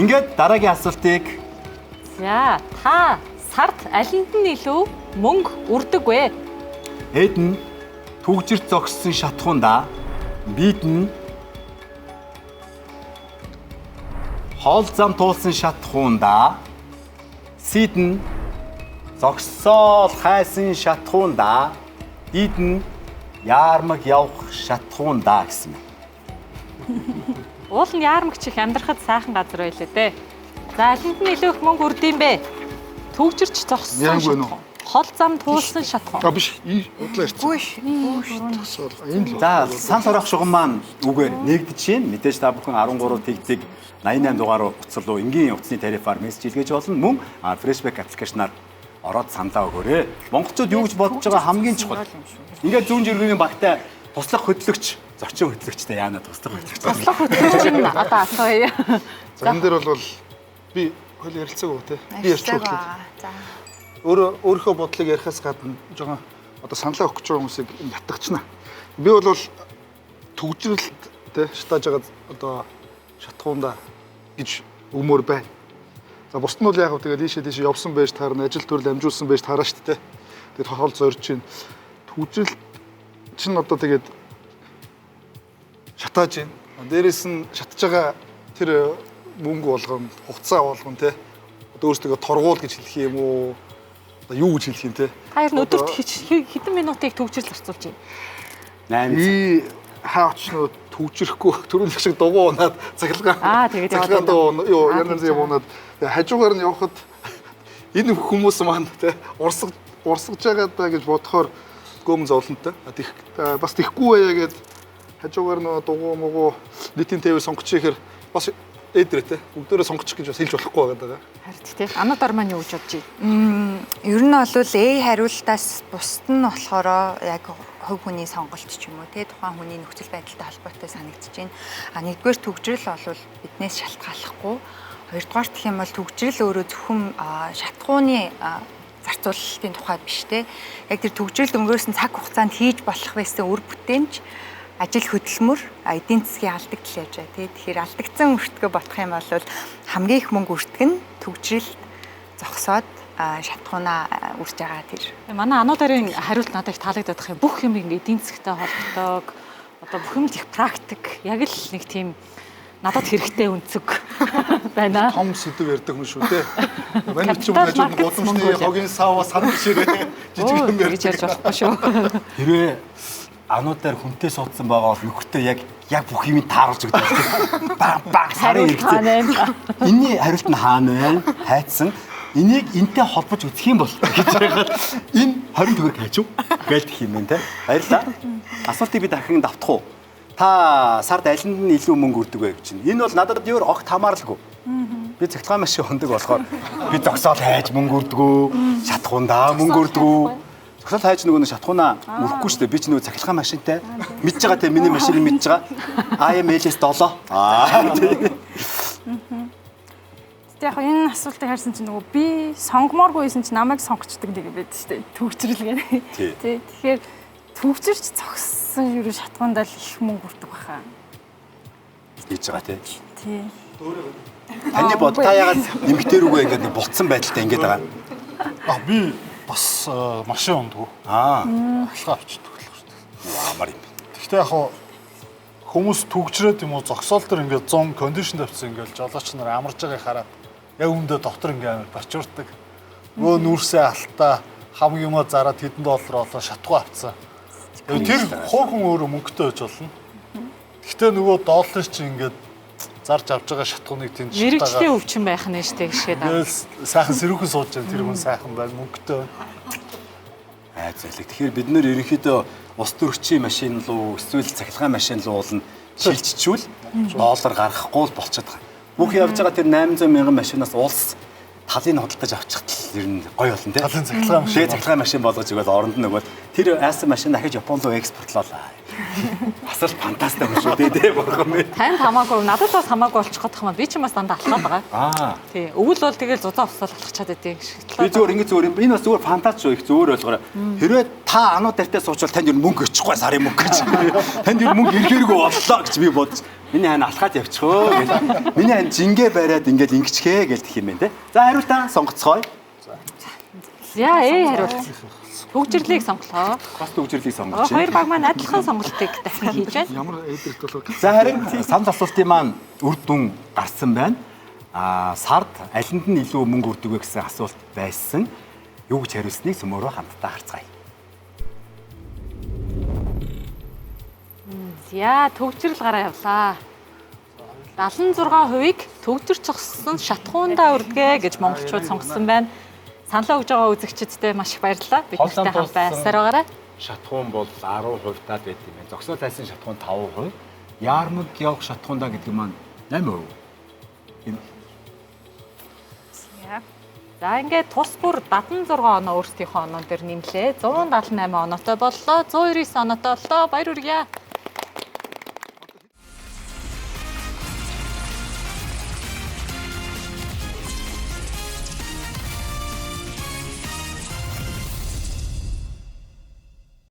Ингээд дараагийн асуултыг За, та сард алинд нь илүү мөнгө үрдэг вэ? Эд нь түгжирт зогссон шатхуундаа бид нь хоол зам туулсан шатхуундаа сид нь зогсоол хайсан шатхуундаа бид нь яармаг явах шатхуундаа гэсэн юм. Уул нь яармагч их амьдрахад сайхан газар байлээ дээ. За, алинд нь илүү их мөнгө үрдэм бэ? Түгжирч зогссон шатхуун. Хол зам туулсан шатхуун. Биш, удлаа ирсэн. Энэ л. За, сан сорох шугам маань үгээр нэгдэж байна. Мэдээж та бүхэн 13 тэгдэг 88 дугаар утас руу энгийн утасны тарифаар мессеж илгээж болно. Мөн Freshback аппликейшнаар ороод саналаа өгөөрэй. Монголчууд юу гэж бодож байгаа хамгийн чухал. Ингээд зүүн жиргэний багтай туслах хөтлөгч, зочин хөтлөгчтэй яана туслах хөтлөгч. Туслах хөтлөгч нь одоо асууя. За энэ дээр бол би хөл ярилцаагүй те. Би ярьчихлаа. За. Өөрийнхөө бодлыг ярихаас гадна жоохон одоо саналаа өгч байгаа хүмүүсийг ятгахчна. Би бол төгжрэлт те шатааж байгаа одоо шатхуундаа гэж өгмөр бай. За бусд нь бол яг тэгээд ийшээ явсан байж таарна, ажил төрөл амжуулсан байж таарна шүү дээ. Тэгээд хоол зорж чинь төгжрэлт чинь одоо тэгээд шатааж байна. Дээрээс нь шатж байгаа тэр мөнгө болгоно, хугацаа болгоно те. Одоо өөрсдөө торгуул гэж хэлэх юм уу? Одоо юу гэж хэлэх юм те? Та ер нь өдөрт хэдэн минутыг төгжрөл зарцуулж байна? 8. И хаа очноо төгжрөхгүй төрүүлэх шиг дугуй унаад цахилгаан. Тэгээд цахилгаан дуу юу янз юм унаад хажуугаар нь явхад энэ хүмүүс маань те урсгаж байгаа даа гэж бодохоор гөөм зовлонтой. Бас тэхгүй байя гэд хажуугаар нөө дугуй муугу нийтийн тээвэр сонгоч ихээр бас эдрэ те бүгдээрээ сонгочих гэж бас хэлж болохгүй байгаа. Харин тий. Ануудаар маань юу гэж бодож байна? Ер нь бол хариултаас бусд нь болохоор яг хувь хүний сонголт ч юм уу те тухайн хүний нөхцөл байдалтай холбоотой санагдаж байна. Нэгдүгээр төгжрөл бол биднээс шалтгааллахгүй. Хоёрдугаар гэх юм бол төгжрөл өөрөө зөвхөн шатхууны зарцуулалтын тухайд биш те. Яг тэр төгжрөл өнгөрөөсөн цаг хугацаанд хийж болох байсан үр бүтээмж ажил хөдөлмөр эдийн засгийн алдагдал яаж байгаа тий. Тэгэхээр алдагдсан өртгөө бодох юм бол хамгийн их мөнгө өртг нь төгжрэлт зогсоод шатхуунаа үрж байгаа тэр. Манай ануударын хариулт надад их таалагдаад байгаа юм. Бүх юм эдийн засгтай холбоодог. Одоо бүх юм их практик. Яг л нэг тийм надад хэрэгтэй үнцэг байна. Том сэдв ярьдаг хүн шүү те. Манай ч юм хажууд гудамжны хогийн сав санал ширээ жижиг юм ярьж болохгүй шүү. Хэрвээ ануудаар хүнтэй суудсан байгаа бол нөхөртөө яг бүх юмыг тааруулж өгдөг. Баг сарын хэрэгтэй. Энийний хариулт нь хаана байна? Хайцсан. Энийг энтэй холбож үзэх юм бол гэж байгаад энэ 20 төгрөг хайчих гэж хэлэх юм те. Баярлалаа. Асуултыг би дахин давтах уу? Та сард алинд нь илүү мөнгө өрдөг вэ гэж чинь. Энэ бол надад өөр огт хамааралгүй. Би цахилгаан машин хондог болохоор би зогсоол хайж мөнгө өрдгөө, шатхуундаа мөнгө өрдгөө. Зогсоол хайж нөгөө шатхуунаа өрөхгүй шүү дээ. Би ч нөгөө цахилгаан машинтай мэдж байгаа те миний машиныг мэдж байгаа. IMLS 7. Яг энэ асуултыг харсан чинь нөгөө би сонгомооргүй байсан чинь намайг сонгочдөг нэг юм байдаг шүү дээ. Төгжрөл гэнэ. Тий. Тэгэхээр төгжирч зогссон юу шатгуундаа л их мөнгө өрдөг баха. Хийж байгаа тий. Тий. Таны бод та ягаад нэмэгтэй рүүгээ ингээд булцсан байдалтай ингээд байгаа. Би бас машин ундгүй. Ахлаа авчдаг л шүү дээ. Амар юм. Гэхдээ яг хүмүүс төгжрөөд юм уу зогсоол төр ингээд 100 кондишн тавьсан ингээд жолооч нар амарж байгааг хараад яг өмнөдөө дотор ингээд амар бачуурдаг. Нөгөө нүүрсээ алтаа хамгийн юмаа зараад хэдэн доллар олоо шатгуу авцсан. Тэр хуучин өөрөө мөнгөтэй байж болно. Гэхдээ нөгөө доллар чинь ингээд зарж авч байгаа шатгууныг тэнд шатаагаа. Мэргэжлийн өвчин байх нь штэ гişгээд аа. Сайхан сэрүүхэн сууж байгаа тэр хүн сайхан байна мөнгөтэй. Зайлэг. Тэгэхээр бид нэр ерөнхийдөө ус төрөгчийн машин руу эсвэл цахилгаан машин руу уулна шилжчихвэл доллар гаргахгүй л болчиход байгаа. Бүх явж байгаа тэр 800 мянган машинаас улс талыг худалдаж авчихтал ер нь гоё болно тий. Талын цахилгаан машин. Цахилгаан машин болгож өгöd оронд нь нөгөө тэр айсан машин дахиж Японд руу экспортлоолаа. Бас л фантастик юм шүү дээ тий бурхан минь. Танд хамаагүй надад бас хамаагүй болчих годох юм. Би ч бас дандаа алхаад байгаа. Тий. Өвөл бол тэгэл зузаан усаал алхачаад байдیں۔ Би зүгээр ингэ зүгээр юм. Энэ бас зүгээр фантази шүү их зүгээр ойлгоорой. Хэрвээ та ануу дартаа суучвал танд ер нь мөнгө өчөхгүй сарын мөнгө гэж. Танд ер нь мөнгө ирэхээргүй боллоо гэж би бодож. Миний хань алхаад явчихөө гэж. Миний хань жингээ бариад ингээд ингэчгээ гэж гэх юм байна те. За хариултаа сонгоцгоё. За хариулт. Төгжрлийг сонголоо. Бас төгжрлийг сонгоч. Хоёр баг маань адилхан сонголтыг дахин хийж байна. Ямар эдэрт болов. За харин санал асуултын маань үр дүн гарсан байна. Сард алинд нь илүү мөнгө өрдөг вэ гэсэн асуулт байсан. Юу гэж хариулсныг Сүмөрөө хамтдаа харцгаая. За төгжрөл гараа явлаа. 76%-ийг төгжир цогссон шатхуундаа үрдгээ гэж монголчууд сонгосон байна. Саналаа өгж байгаа үзэгчдэд маш их баярлалаа. Бидэнтэй хамт байсаар байгаарай. Шатхуун бол 10% таад байт юм байна. Зогсоо тайсан шатхуун 5%. Яармаг явах шатхуундаа гэдэг маань 8%. За ингээд тус бүр 76 оноо өөрсдийнхөө оноо дээр нэмлээ. 178 оноотой боллоо. 109 оноотой боллоо. Баяр хүргье.